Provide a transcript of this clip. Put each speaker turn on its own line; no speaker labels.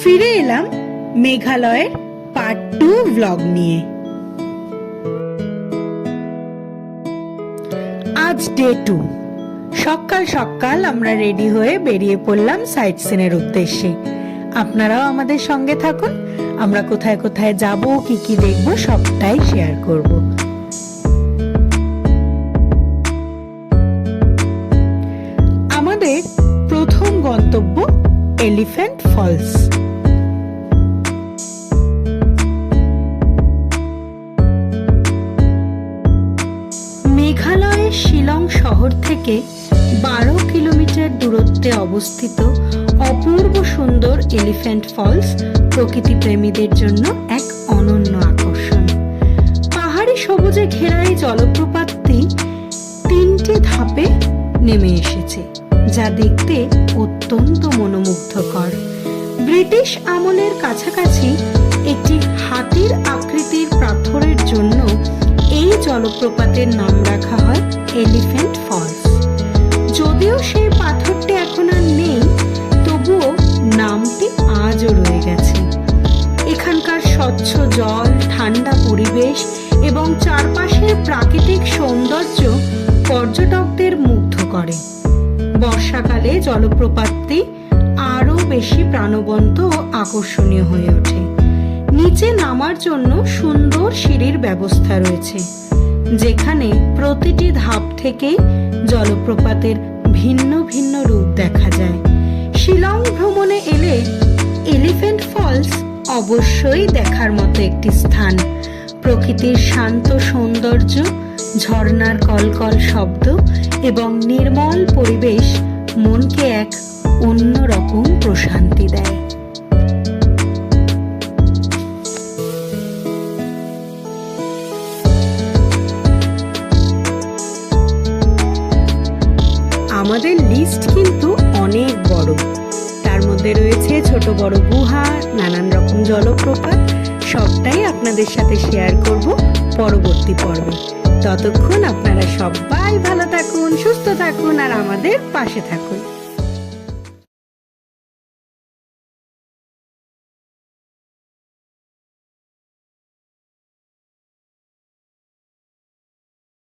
ফিরে এলাম মেঘালয়ের পার্ট 2 ব্লগ নিয়ে। আজ ডে 2। সকাল সকাল আমরা রেডি হয়ে বেরিয়ে পড়লাম সাইট সিনের উদ্দেশ্যে। আপনারাও আমাদের সঙ্গে থাকুন। আমরা কোথায় কোথায় যাব, কি কি দেখব সবটাই শেয়ার করব। আমাদের প্রথম গন্তব্য এলিফ্যান্ট ফলস। মেঘালয়ের শিলং শহর থেকে 12 কিলোমিটার দূরত্বে অবস্থিত অপূর্ব সুন্দর এলিফ্যান্ট ফলস প্রকৃতি প্রেমীদের জন্য এক অনন্য আকর্ষণ। পাহাড়ি সবুজে ঘেরা এই জলপ্রপাতটি 3টে ধাপে নেমে এসেছে, যা দেখতে অত্যন্ত মনোমুগ্ধকর। ব্রিটিশ আমলের কাছাকাছি একটি হাতির আকৃতির পাথরের জন্য এই জলপ্রপাতের নাম রাখা হয় এলিফ্যান্ট ফলস। যদিও সেই পাথরটি এখন আর নেই, তবুও নামটি আজও রয়ে গেছে। এখানকার স্বচ্ছ জল, ঠান্ডা পরিবেশ এবং চারপাশের প্রাকৃতিক সৌন্দর্য পর্যটকদের মুগ্ধ করে। বর্ষাকালে জলপ্রপাতটি আরো বেশি প্রাণবন্ত ও আকর্ষণীয় হয়ে ওঠে। নিচে নামার জন্য সুন্দর সিঁড়ির ব্যবস্থা রয়েছে, যেখানে প্রতিটি ধাপ থেকেই জলপ্রপাতের ভিন্ন ভিন্ন রূপ দেখা যায়। শিলং ভ্রমণে এলে এলিফ্যান্ট ফলস অবশ্যই দেখার মতো একটি স্থান। প্রকৃতির শান্ত সৌন্দর্য, ঝর্ণার কলকল শব্দ এবং নির্মল পরিবেশ মনকে এক অন্যরকম প্রশান্তি দেয়। আমাদের লিস্ট কিন্তু অনেক বড়। তার মধ্যে রয়েছে ছোট বড় গুহা, নানান রকম জলপ্রপাত। সবটাই আপনাদের সাথে শেয়ার করব পরবর্তী পর্বে। ততক্ষণ আপনারা সবাই ভালো থাকুন, সুস্থ থাকুন আর আমাদের পাশে থাকুন।